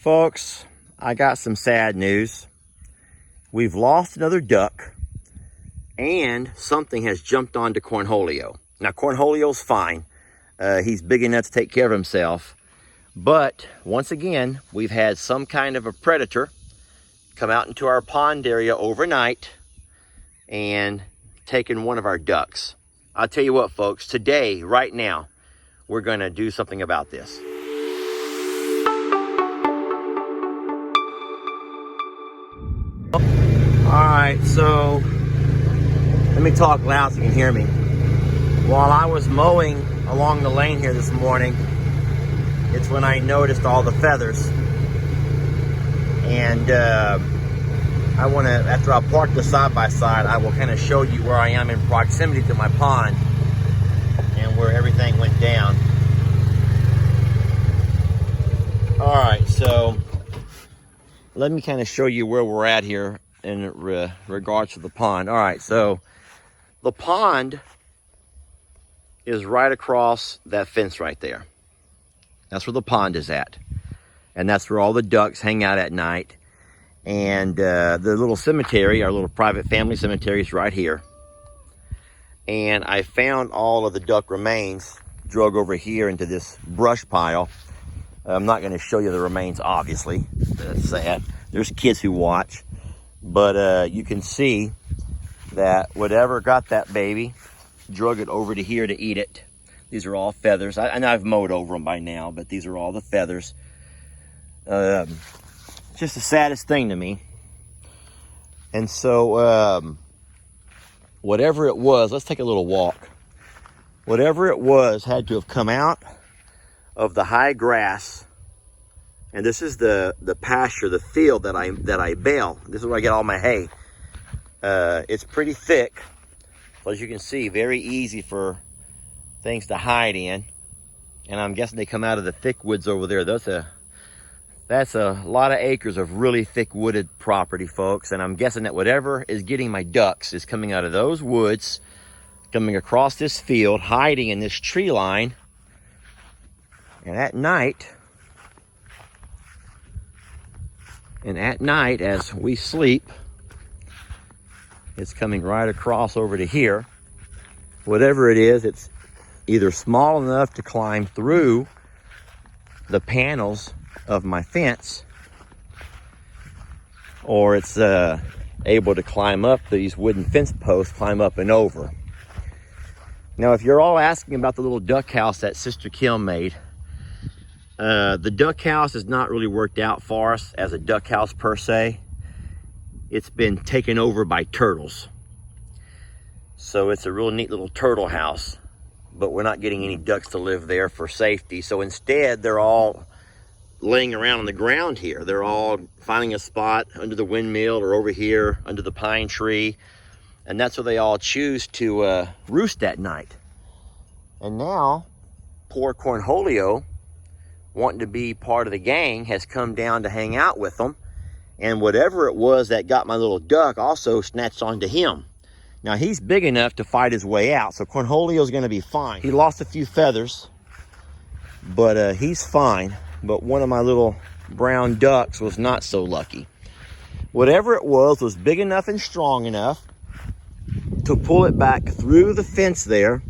Folks, I got some sad news. We've lost another duck, and something has jumped onto Cornholio. Now, Cornholio's fine. He's big enough to take care of himself. But once again, we've had some kind of a predator come out into our pond area overnight and taken one of our ducks. I'll tell you what, folks, today, right now, we're going to do something about this. All right, so let me talk loud so you can hear me. While I was mowing along the lane here this morning, it's when I noticed all the feathers. And I want to, after I park the side-by-side, I will kind of show you where I am in proximity to my pond and where everything went down. All right, so let me kind of show you where we're at here in regards to the pond. All right, so the pond is right across that fence right there. That's where the pond is at. And that's where all the ducks hang out at night. And the little cemetery, our little private family cemetery, is right here. And I found all of the duck remains drug over here into this brush pile. I'm not going to show you the remains, obviously. That's sad. There's kids who watch. But you can see that whatever got that baby drug it over to here to eat it. These are all feathers. I know I've mowed over them by now, but these are all the feathers. Just the saddest thing to me. And so whatever it was, let's take a little walk. Whatever it was had to have come out of the high grass. And this is the pasture, the field that I bale. This is where I get all my hay. It's pretty thick. So as you can see, very easy for things to hide in. And I'm guessing they come out of the thick woods over there. That's a lot of acres of really thick wooded property, folks. And I'm guessing that whatever is getting my ducks is coming out of those woods, coming across this field, hiding in this tree line. And at night, as we sleep, it's coming right across over to here. Whatever it is, it's either small enough to climb through the panels of my fence, or it's able to climb up these wooden fence posts, climb up and over. Now, if you're all asking about the little duck house that Sister Kim made, the duck house has not really worked out for us as a duck house per se. It's been taken over by turtles. So it's a real neat little turtle house, but we're not getting any ducks to live there for safety. So instead, they're all laying around on the ground here. They're all finding a spot under the windmill or over here under the pine tree. And that's where they all choose to roost at night. And now, poor Cornholio, wanting to be part of the gang, has come down to hang out with them. And whatever it was that got my little duck also snatched onto him. Now, he's big enough to fight his way out, so Cornholio's going to be fine. He lost a few feathers, but he's fine. But one of my little brown ducks was not so lucky. Whatever it was big enough and strong enough to pull it back through the fence there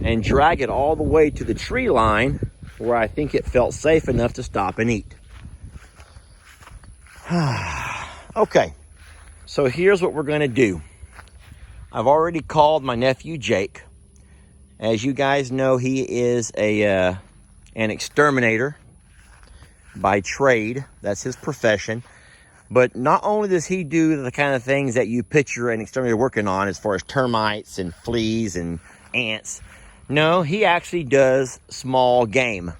and drag it all the way to the tree line where I think it felt safe enough to stop and eat. Okay, so here's what we're going to do. I've already called my nephew Jake. As you guys know, he is an exterminator by trade. That's his profession. But not only does he do the kind of things that you picture an exterminator working on as far as termites and fleas and ants. No, he actually does small game.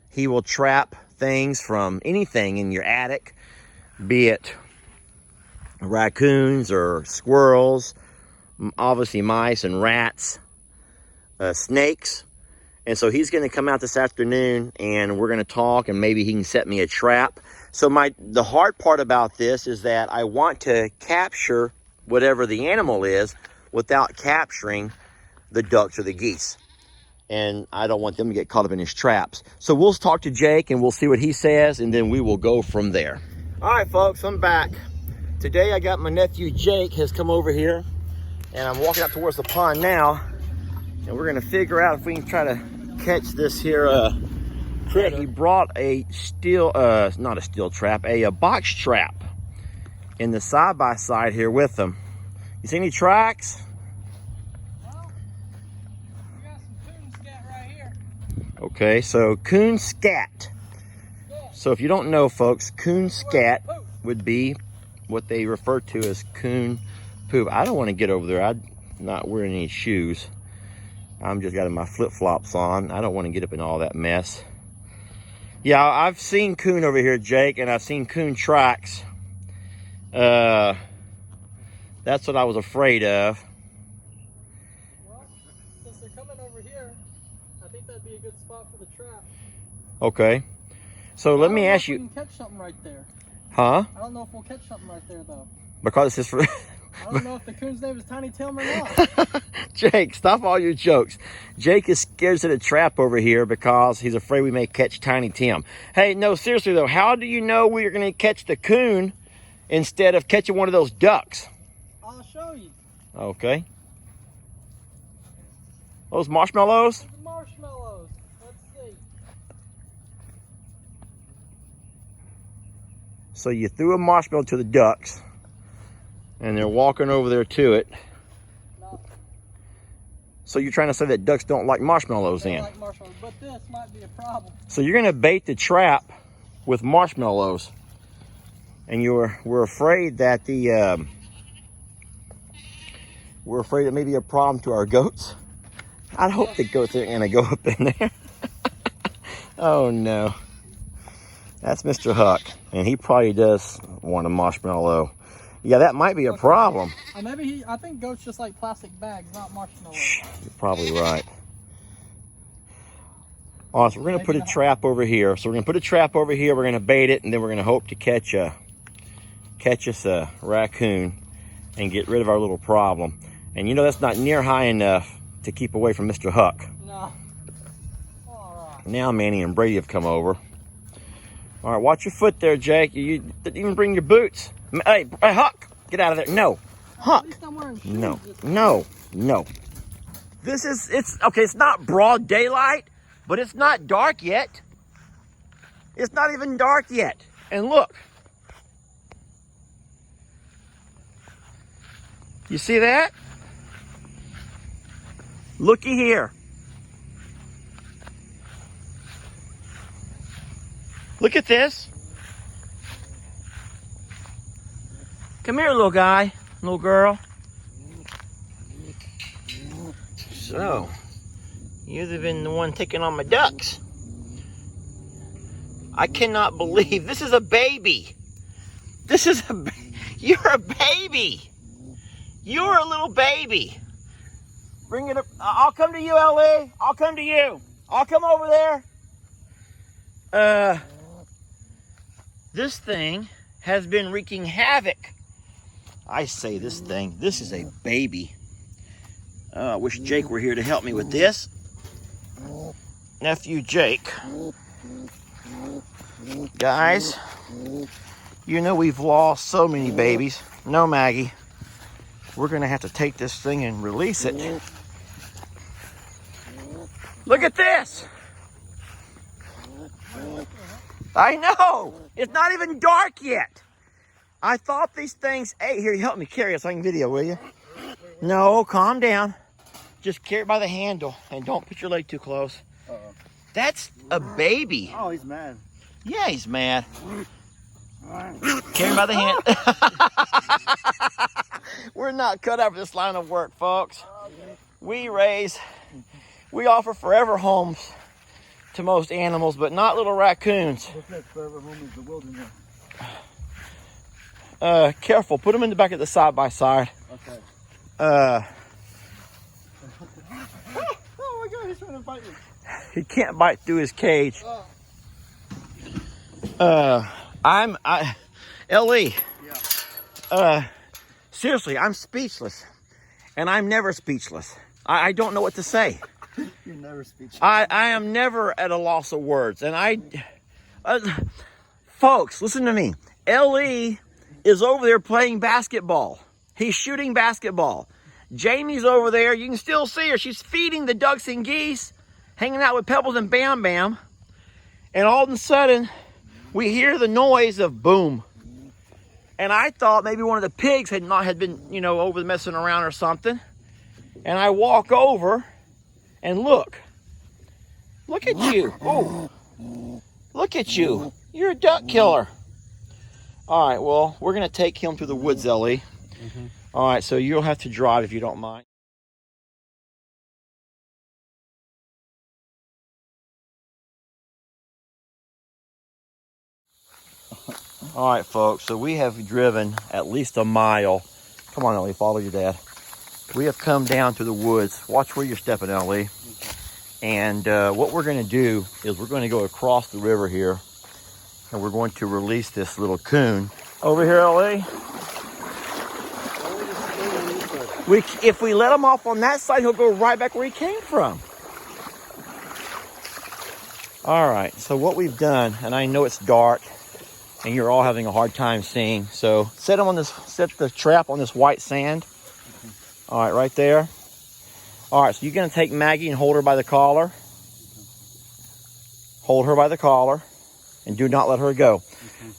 He will trap things from anything in your attic, be it raccoons or squirrels, obviously mice and rats, snakes. And so he's going to come out this afternoon and we're going to talk, and maybe he can set me a trap. So the hard part about this is that I want to capture whatever the animal is without capturing the ducks or the geese. and I don't want them to get caught up in his traps. So we'll talk to Jake and we'll see what he says, and then we will go from there. All right, folks, I'm back. Today I got my nephew Jake has come over here, and I'm walking out towards the pond now, and we're gonna figure out if we can try to catch this here critter. He brought a steel, not a steel trap, a box trap in the side-by-side here with him. You see any tracks? Well, we got some coon scat right here. Okay, so coon scat. Yeah. So if you don't know, folks, coon scat would be what they refer to as coon poop. I don't want to get over there. I'm not wearing any shoes. I'm just got my flip-flops on. I don't want to get up in all that mess. Yeah, I've seen coon over here, Jake, and I've seen coon tracks. That's what I was afraid of. Well, since they're coming over here, I think that'd be a good spot for the trap. Okay. So let me ask you. We can catch something right there. Huh? I don't know if we'll catch something right there, though. Because it's for... I don't know if the coon's name is Tiny Tim or not. Jake, stop all your jokes. Jake is scared to the trap over here because he's afraid we may catch Tiny Tim. Hey, no, seriously though, how do you know we're going to catch the coon instead of catching one of those ducks? I'll show you. Okay. Those marshmallows? The marshmallows. Let's see. So you threw a marshmallow to the ducks, and they're walking over there to it. No. So you're trying to say that ducks don't like marshmallows They then? like marshmallows, but this might be a problem. So you're going to bait the trap with marshmallows, and we're afraid that we're afraid it may be a problem to our goats. I hope the goats aren't going to go up in there. Oh no. That's Mr. Huck, and he probably does want a marshmallow. Yeah, that might be a problem. Maybe I think goats just like plastic bags, not marshmallows. You're probably right. All right, so we're going to put a trap over here. So we're going to put a trap over here. We're going to bait it, and then we're going to hope to catch us a raccoon and get rid of our little problem. And you know that's not near high enough to keep away from Mr. Huck. No. All right. Now Manny and Brady have come over. All right, watch your foot there, Jake. You didn't even bring your boots. Hey, Huck, get out of there. No, Huck. At least I'm wearing shoes. No. It's not broad daylight, but it's not dark yet. It's not even dark yet. And look. You see that? Looky here. Look at this. Come here, little guy, little girl. So, you've been the one taking on my ducks. I cannot believe this is a baby. You're a baby. You're a little baby. Bring it up. I'll come to you, Ellie. I'll come to you. I'll come over there. This thing has been wreaking havoc. I say this thing. This is a baby. I wish Jake were here to help me with this. Nephew Jake. Guys, you know we've lost so many babies. No, Maggie. We're going to have to take this thing and release it. Look at this. I know. It's not even dark yet. I thought these things... Hey, here, help me carry it so I can video, will you? No, calm down. Just carry it by the handle and don't put your leg too close. That's a baby. Oh, he's mad. Yeah, he's mad. Carry him by the hand. We're not cut out for this line of work, folks. We offer forever homes to most animals, but not little raccoons. What's that forever home is the wilderness? Careful, put them in the back of the side by side. Okay. Oh my God, he's trying to bite me. He can't bite through his cage. Ellie. Yeah. Seriously, I'm speechless. And I'm never speechless. I don't know what to say. You're never speechless. I am never at a loss of words. And folks, listen to me. L.E. is over there playing basketball. He's shooting basketball. Jamie's over there. You can still see her. She's feeding the ducks and geese, hanging out with Pebbles and Bam Bam. And all of a sudden, we hear the noise of boom. And I thought maybe one of the pigs had been, you know, over messing around or something. And I walk over and look. Look at you. Oh, look at you. You're a duck killer. All right, well, we're going to take him to the woods, Ellie. All right, so you'll have to drive if you don't mind. All right, folks, so we have driven at least a mile. Come on, Ellie, follow your dad. We have come down to the woods. Watch where you're stepping, Ellie. And what we're going to do is we're going to go across the river here, and we're going to release this little coon. Over here, Ellie. If we let him off on that side, he'll go right back where he came from. All right, so what we've done, and I know it's dark, and you're all having a hard time seeing. So set the trap on this white sand. All right, right there. All right, so you're gonna take Maggie and hold her by the collar. Hold her by the collar and do not let her go.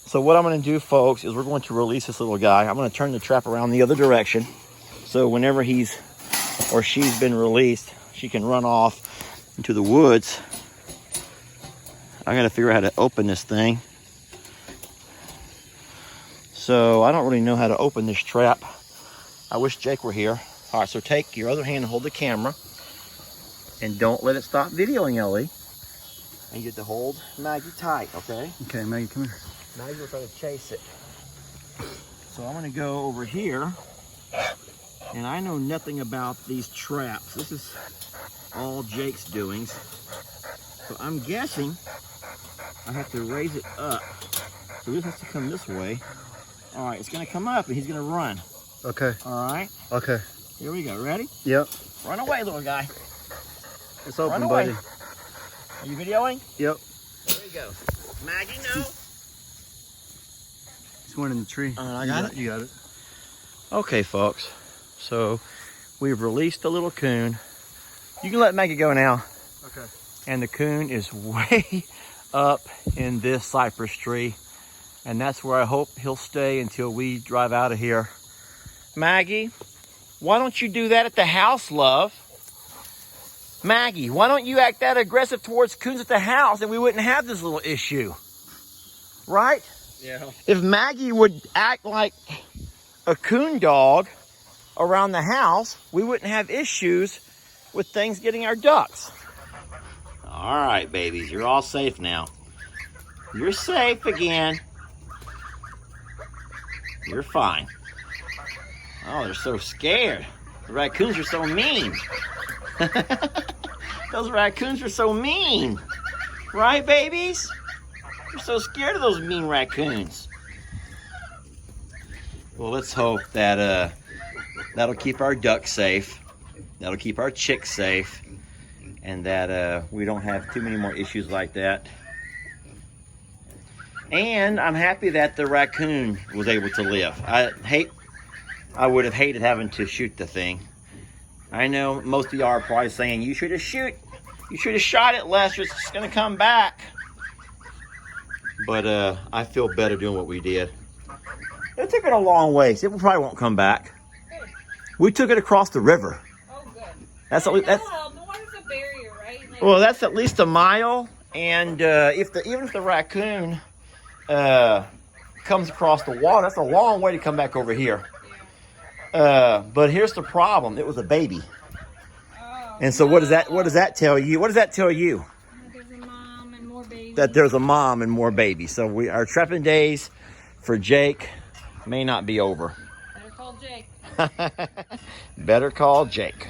So what I'm gonna do, folks, is we're going to release this little guy. I'm gonna turn the trap around the other direction. So whenever he's or she's been released, she can run off into the woods. I gotta figure out how to open this thing. So I don't really know how to open this trap. I wish Jake were here. All right, so take your other hand and hold the camera. And don't let it stop videoing, Ellie. And you get to hold Maggie tight, okay? Okay, Maggie, come here. Maggie will try to chase it. So I'm gonna go over here. And I know nothing about these traps. This is all Jake's doings. So I'm guessing I have to raise it up. So this has to come this way. All right, it's gonna come up and he's gonna run. Okay. All right, Okay. here we go. Ready? Yep. Run away, little guy. It's open, Run away. buddy. Are you videoing? Yep. There you go. Maggie, no. There's one in the tree. I got it? You got it. Okay, folks. So we've released the little coon. You can let Maggie go now. Okay. And the coon is way up in this cypress tree. And that's where I hope he'll stay until we drive out of here. Maggie, why don't you do that at the house, love? Maggie, why don't you act that aggressive towards coons at the house and we wouldn't have this little issue? Right? Yeah. If Maggie would act like a coon dog around the house, we wouldn't have issues with things getting our ducks. All right, babies, you're all safe now. You're safe again. You're fine. Oh, they're so scared. The raccoons are so mean. Those raccoons are so mean. Right, babies? You're so scared of those mean raccoons. Well, let's hope that that'll keep our ducks safe. That'll keep our chicks safe. And that we don't have too many more issues like that. And I'm happy that the raccoon was able to live. I would have hated having to shoot the thing. I know most of y'all are probably saying, you should have shot it, Lester, it's just gonna come back. But I feel better doing what we did. It took it a long ways. It probably won't come back. We took it across the river. Oh, good. That's The water's a barrier, right? Like, well, that's at least a mile. And even if the raccoon comes across the water, that's a long way to come back over here. But here's the problem: it was a baby. oh, And so, what does that tell you? What does that tell you? There's a mom and more babies. That there's a mom and more babies. So our trapping days for Jake may not be over. Better call Jake. Better call Jake.